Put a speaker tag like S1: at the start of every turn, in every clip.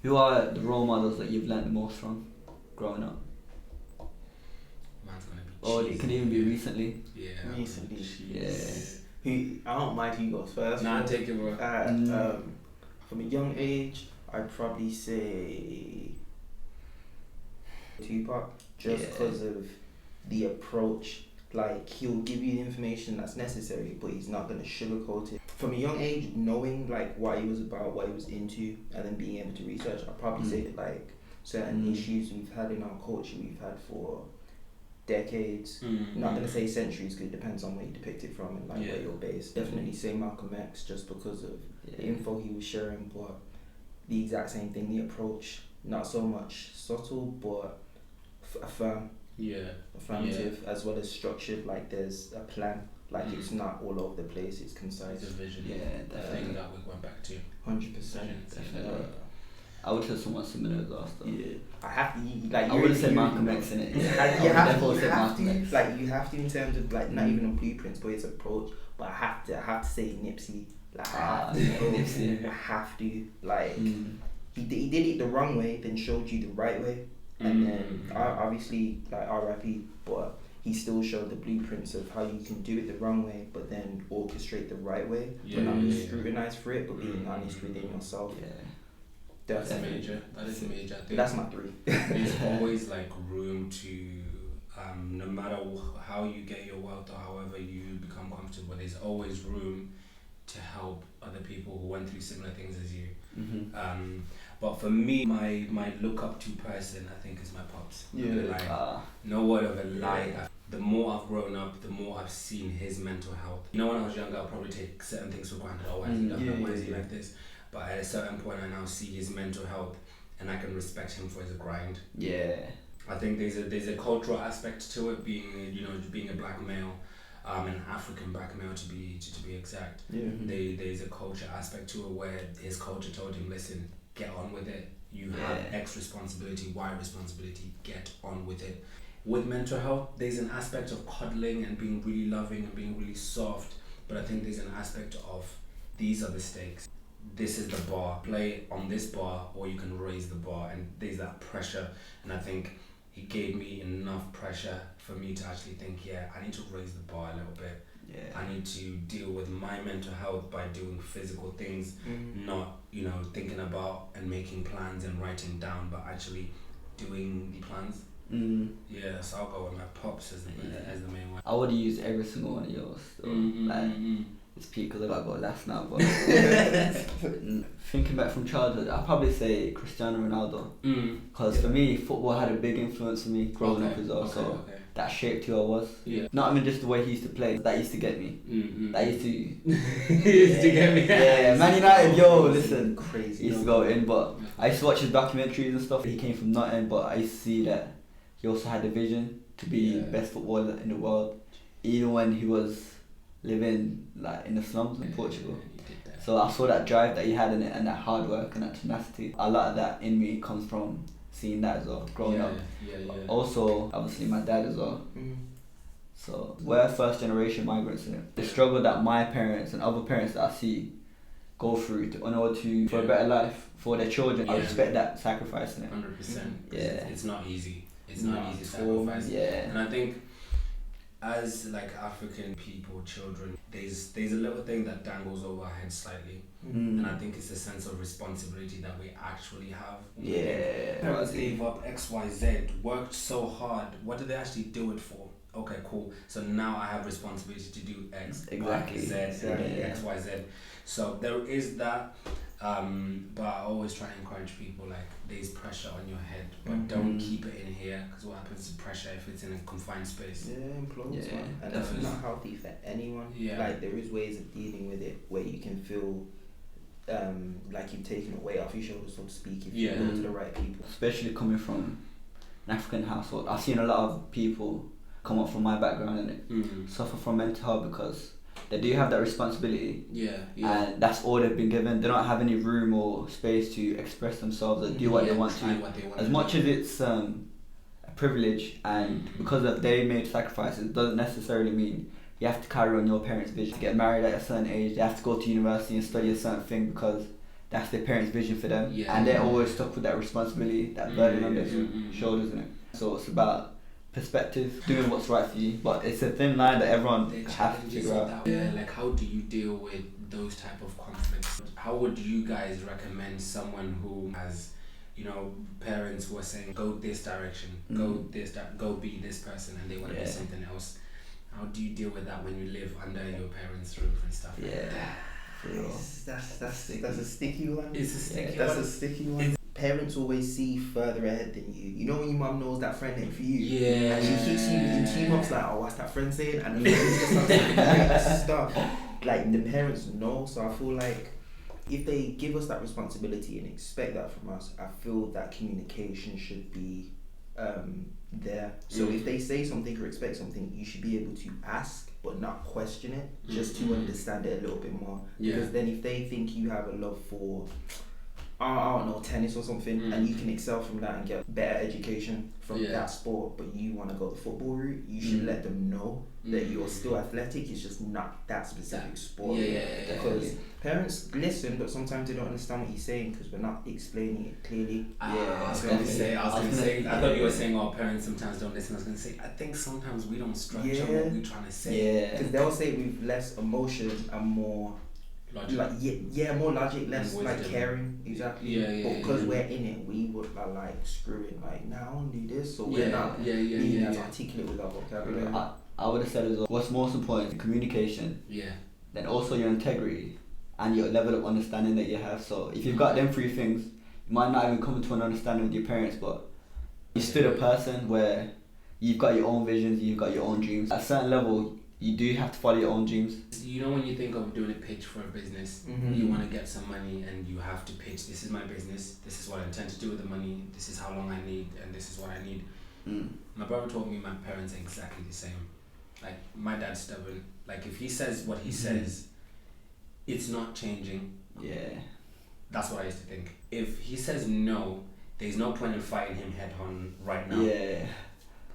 S1: Who are the role models that you've learned the most from growing up?
S2: Mine's gonna be
S1: Or
S2: cheesy.
S1: it can even be recently.
S2: Yeah.
S3: Recently.
S2: Cheese.
S3: I don't mind who goes first.
S2: Nah, take it, bro.
S3: From a young age, I'd probably say Tupac, just because of the approach. Like, he'll give you the information that's necessary, but he's not going to sugarcoat it. From a young age, knowing like what he was about, what he was into, and then being able to research, I'd probably say that, like, certain issues we've had in our culture, we've had for decades. Not going to say centuries, because it depends on where you depict it from and like where you're based. Definitely say Malcolm X, just because of the info he was sharing, but the exact same thing, the approach, not so much subtle, but affirmative, as well as structured. Like, there's a plan. Like, it's not all over the place, it's concise.
S2: It's a vision.
S1: Yeah,
S2: the thing that we went back to.
S3: 100%.
S1: Definitely. I would say someone similar as us though.
S3: Yeah, I have to. Like,
S1: I would have said Malcolm X in it.
S3: You have to. Like, you have to in terms of like not even a blueprints, but his approach. But I have to say Nipsey. Like,
S1: Nipsey.
S3: I have to. Like, he did it the wrong way, then showed you the right way, and then obviously like R.I.P. But he still showed the blueprints of how you can do it the wrong way, but then orchestrate the right way. But not be scrutinized for it, but being honest within yourself.
S1: Yeah.
S2: That's major. That is major. I think
S3: that's my 3.
S2: There's always like room to, no matter how you get your wealth or however you become comfortable, there's always room to help other people who went through similar things as you. But for me, my look up to person, I think, is my pops. No word of a lie. The more I've grown up, the more I've seen his mental health. You know, when I was younger, I'll probably take certain things for granted. Oh, why is he like that? Why is he like this? But at a certain point, I now see his mental health, and I can respect him for his grind.
S1: Yeah.
S2: I think there's a cultural aspect to it, being being a black male, an African black male to be exact. There's a culture aspect to it where his culture told him, listen, get on with it. You have X responsibility, Y responsibility. Get on with it. With mental health, there's an aspect of cuddling and being really loving and being really soft, but I think there's an aspect of these are the stakes. This is the bar. Play on this bar, or you can raise the bar, and there's that pressure. And I think he gave me enough pressure for me to actually think, I need to raise the bar a little bit. I need to deal with my mental health by doing physical things, not thinking about and making plans and writing down, but actually doing the plans. So I'll go with my pops as the main one.
S1: I would use every single one of yours. So, it's peak because I got to go last now, but thinking back from childhood, I'd probably say Cristiano Ronaldo. Because for me, football had a big influence on me growing up as well. So that shaped who I was. Not even just the way he used to play, that used to get me. That used to...
S2: He used to get me.
S1: Yeah, Man United, listen.
S3: Crazy.
S1: He used to go in, but I used to watch his documentaries and stuff. He came from nothing, but I used to see that he also had the vision to be best footballer in the world, even when he was living like in the slums in Portugal. So I saw that drive that he had in it, and that hard work and that tenacity. A lot of that in me comes from seeing that as well, growing up. Also, obviously my dad as well. So we're first generation migrants in it. The struggle that my parents and other parents that I see go through in order to for a better life for their children, I respect that sacrifice in it.
S2: 100%.
S1: Yeah.
S2: It's not easy. It's not easy sacrifice. And I think as like African people, children, there's a little thing that dangles over our heads slightly, and I think it's a sense of responsibility that we actually have. Parents gave up X, Y, Z, worked so hard. What did they actually do it for? Okay, cool. So now I have responsibility to do X,
S1: exactly.
S2: Z, X, Y, Z. So there is that. But I always try and encourage people, like, there's pressure on your head, but don't keep it in here, because what happens to pressure if it's in a confined space?
S3: Implodes, man. And that's not healthy for anyone. Like, there is ways of dealing with it where you can feel like you've taken a weight off your shoulders, so to speak, if you go to the right people.
S1: Especially coming from an African household, I've seen a lot of people come up from my background and suffer from mental health because they do have that responsibility, and that's all they've been given. They don't have any room or space to express themselves or do what they want to. As much as it's a privilege, and because they made sacrifices, doesn't necessarily mean you have to carry on your parents' vision. To get married at a certain age, they have to go to university and study a certain thing because that's their parents' vision for them,
S2: Yeah.
S1: and they're always stuck with that responsibility, that burden on their shoulders, isn't it? So it's about perspective, doing what's right for you, but it's a thin line that everyone has to figure out.
S2: Yeah, like how do you deal with those type of conflicts? How would you guys recommend someone who has, you know, parents who are saying go this direction, go be this person, and they want to be something else? How do you deal with that when you live under your parents' roof and stuff like that?
S3: That's a sticky one.
S2: It's a sticky
S3: That's
S2: one.
S3: a sticky one. Parents always see further ahead than you. You know when your mum knows that friend ain't for you.
S2: Yeah.
S3: And she keeps you in 2 months like, oh, what's that friend saying? And then it's just like stuff. Like the parents know, so I feel like if they give us that responsibility and expect that from us, I feel that communication should be there. So if they say something or expect something, you should be able to ask but not question it, just to understand it a little bit more. Because then if they think you have a love for, I don't know, tennis or something, and you can excel from that and get better education from that sport, but you want to go the football route, you should let them know that you're still athletic, it's just not that specific sport. Because parents listen, but sometimes they don't understand what you're saying because we're not explaining it clearly.
S2: I was going to say, I thought you were saying our parents sometimes don't listen. I was going to say, I think sometimes we don't structure what we're trying to say.
S3: Because they'll say it with less emotion and more logic. Like, more logic, less like caring. Exactly. But because we're in it, we would like screwing like, now I want to do this, so we're not being as articulate with our vocabulary.
S1: I would have said as well, what's most important, communication. Then also your integrity and your level of understanding that you have. So if you've got them 3 things, you might not even come to an understanding with your parents, but you're still a person where you've got your own visions, you've got your own dreams. At a certain level, you do have to follow your own dreams.
S2: You know, when you think of doing a pitch for a business, you want to get some money and you have to pitch, this is my business, this is what I intend to do with the money, this is how long I need, and this is what I need. My brother told me my parents are exactly the same. Like, my dad's stubborn. Like, if he says what he says, it's not changing. That's what I used to think. If he says no, there's no point in fighting him head on right now.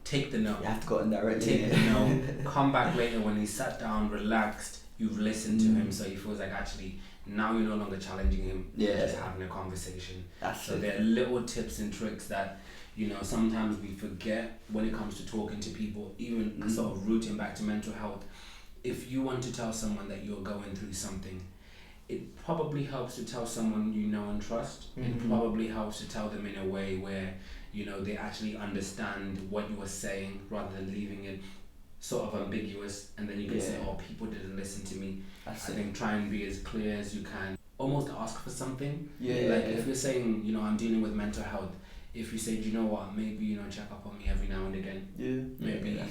S2: Take the no.
S1: You have to go in directly.
S2: Take the no. Come back later when he's sat down, relaxed, you've listened to him, so he feels like actually now you're no longer challenging him. You're just having a conversation. So there are little tips and tricks that, you know, sometimes we forget when it comes to talking to people, even sort of rooting back to mental health. If you want to tell someone that you're going through something, it probably helps to tell someone you know and trust. It probably helps to tell them in a way where, you know, they actually understand what you are saying rather than leaving it sort of ambiguous, and then you can say, oh, people didn't listen to me. I think try and be as clear as you can. Almost ask for something. If you're saying, you know, I'm dealing with mental health, if you say, do you know what, maybe, you know, check up on me every now and again. Maybe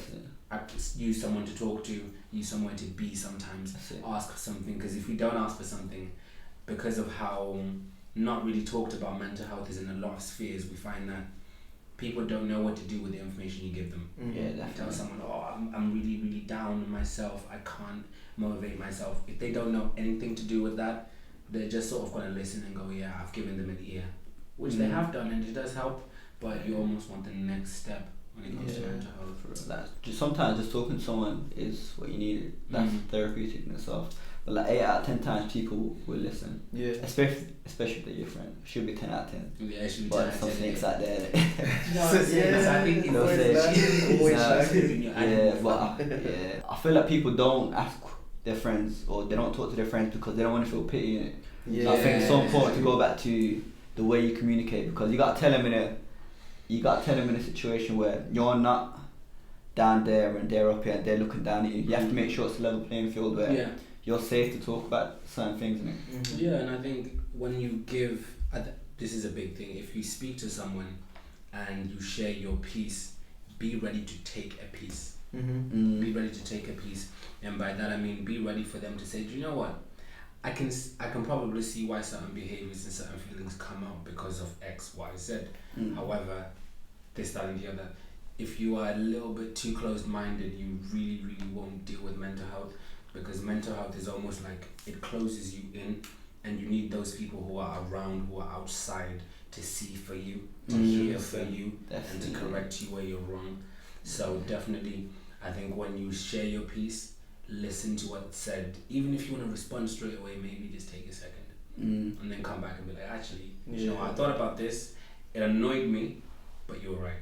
S2: use someone to talk to, use somewhere to be sometimes. Ask for something, because if we don't ask for something, because of how not really talked about mental health is in a lot of spheres, we find that people don't know what to do with the information you give them. You tell someone, oh, I'm really, really down on myself, I can't motivate myself. If they don't know anything to do with that, they're just sort of going to listen and go, yeah, I've given them an ear, which they have done, and it does help, but you almost want the next step when it comes to mental health.
S1: Sometimes just talking to someone is what you need. That's therapeutic in itself. But like 8 out of 10 times people will listen. Especially if they're your friend. Should be 10 out of 10.
S2: It should be 10
S1: but
S2: out of 10.
S1: some snakes out there.
S2: I think
S1: they'll say, I feel like people don't ask their friends, or they don't talk to their friends because they don't want to feel pity in it. I think it's so important to go back to the way you communicate, because you got to tell them in a situation where you're not down there and they're up here and they're looking down at you. You have to make sure it's a level playing field where you're safe to talk about certain things, isn't it?
S2: And I think when you give, this is a big thing, if you speak to someone and you share your piece, be ready to take a piece. Be ready to take a piece, and by that I mean be ready for them to say, do you know what, I can probably see why certain behaviors and certain feelings come out because of X, Y, Z. However, this, that and the other. If you are a little bit too closed-minded, you really, really won't deal with mental health, because mental health is almost like it closes you in, and you need those people who are around, who are outside, to see for you, to hear for you, and to correct you where you're wrong. So definitely, I think when you share your piece, listen to what's said. Even if you want to respond straight away, maybe just take a second. and then come back and be like, actually, you know, I thought about this, it annoyed me, but you're right.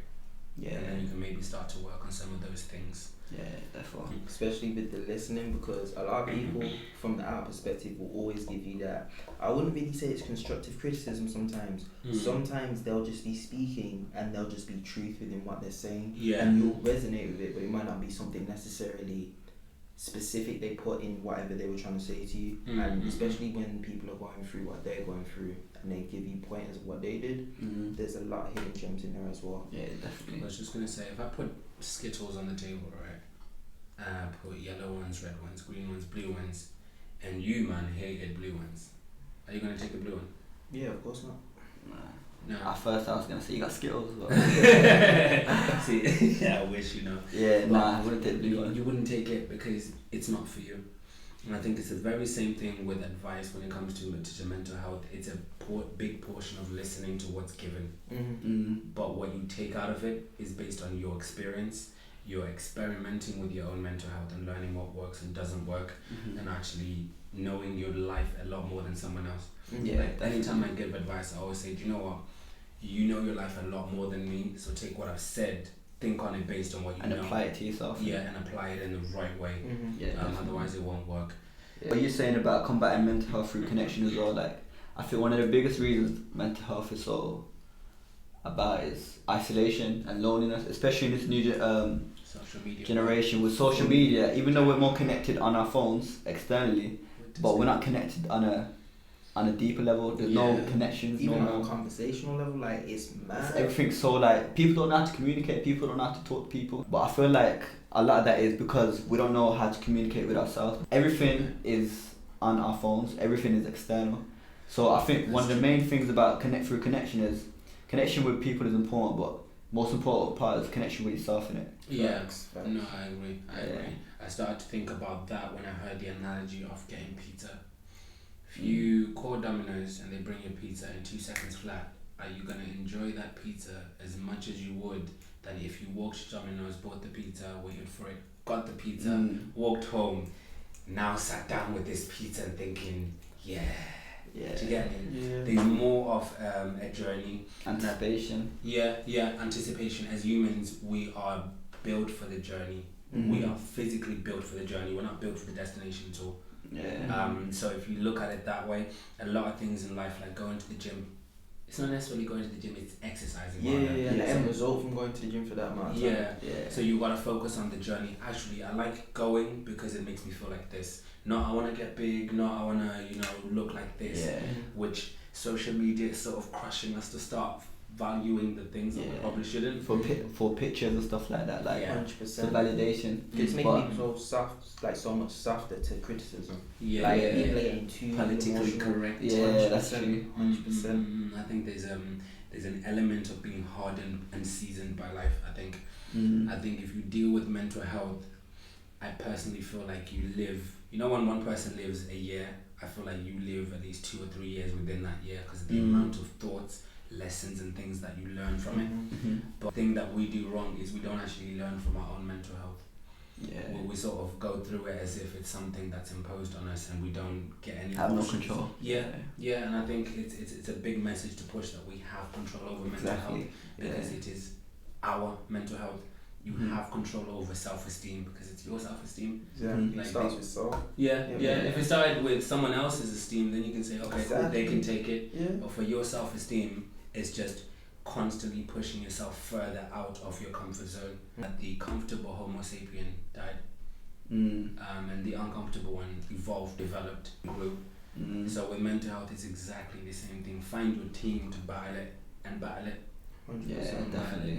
S1: Yeah.
S2: And then you can maybe start to work on some of those things.
S1: Yeah, definitely.
S3: Especially with the listening, because a lot of people from our perspective will always give you that. I wouldn't really say it's constructive criticism sometimes. Sometimes they'll just be speaking and they'll just be truth within what they're saying.
S2: Yeah.
S3: And you'll resonate with it, but it might not be something necessarily specific they put in whatever they were trying to say to you. And especially when people are going through what they're going through and they give you pointers of what they did, there's a lot of hidden gems in there as well.
S1: Yeah, definitely.
S2: I was just gonna say, if I put Skittles on the table, right, put yellow ones, red ones, green ones, blue ones, and you, man, hated blue ones, are you gonna take the blue one?
S3: Yeah, of course not.
S2: No.
S1: At first I was gonna say you got Skittles, but
S2: see, yeah, I wish, you know.
S1: yeah,
S2: But
S1: nah, I wouldn't take the blue one.
S2: You wouldn't take it because it's not for you. And I think it's the very same thing with advice when it comes to mental health. It's a big portion of listening to what's given. But what you take out of it is based on your experience. You're experimenting with your own mental health and learning what works and doesn't work, and actually knowing your life a lot more than someone else.
S1: Yeah,
S2: Like, anytime I give advice, I always say, do you know what? You know your life a lot more than me, so take what I've said, think on it based on what you
S1: and
S2: know.
S1: apply it to yourself.
S2: Yeah, and apply it in the right way.
S1: Yeah,
S2: Otherwise it won't work.
S1: Yeah. What you're saying about combating mental health through connection as well, like I feel one of the biggest reasons mental health is so about is isolation and loneliness, especially in this new
S2: Social media
S1: generation with social media. Even though we're more connected on our phones externally, but we're not connected on a deeper level. There's no connections.
S3: Even
S1: no
S3: on a conversational level, like it's mad.
S1: Everything's so like people don't know how to communicate. People don't know how to talk to people. But I feel like a lot of that is because we don't know how to communicate with ourselves. Everything is on our phones. Everything is external. So I think one of the main things about connection is connection with people is important, but most important part is connection with yourself, innit?
S2: Yeah, no, I agree. I started to think about that when I heard the analogy of getting pizza. If you call Domino's and they bring you pizza in 2 seconds flat, are you gonna enjoy that pizza as much as you would than if you walked to Domino's, bought the pizza, waited for it, got the pizza, walked home, now sat down with this pizza and thinking, yeah. Do you get me?
S3: Yeah.
S2: There's more of a journey.
S1: Anticipation.
S2: Anticipation. As humans, we are built for the journey. We are physically built for the journey. We're not built for the destination at all. So if you look at it that way, a lot of things in life, like going to the gym, it's not necessarily going to the gym, it's exercising.
S3: And the end result from going to the gym for that matter.
S2: So you gotta focus on the journey. Actually, I like going because it makes me feel like this. No, I wanna get big, no, I wanna, look like this. Which social media is sort of crushing us to start valuing the things that we probably shouldn't.
S1: For pictures and stuff like that, like
S3: 100%.
S1: it's a validation.
S3: It's making people so soft, like so much softer to criticism. People are getting too
S2: politically
S3: emotional.
S2: correct.
S1: That's true.
S3: 100%.
S2: I think there's an element of being hardened and seasoned by life. I think if you deal with mental health, I personally feel like you live. When one person lives a year, I feel like you live at least 2 or 3 years within that year, because the amount of thoughts, lessons and things that you learn from it. But the thing that we do wrong is we don't actually learn from our own mental health. We sort of go through it as if it's something that's imposed on us, and we don't get any
S1: have no control.
S2: And I think it's a big message to push that we have control over mental health, because it is our mental health. You have control over self-esteem, because it's your self-esteem.
S3: It starts with self.
S2: If it started with someone else's esteem, then you can say, okay, cool, they can take it. But for your self-esteem, it's just constantly pushing yourself further out of your comfort zone. The comfortable Homo sapien died, and the uncomfortable one evolved, developed, grew. So with mental health, it's exactly the same thing. Find your team to battle it, and battle it.
S3: 100%.
S1: Definitely.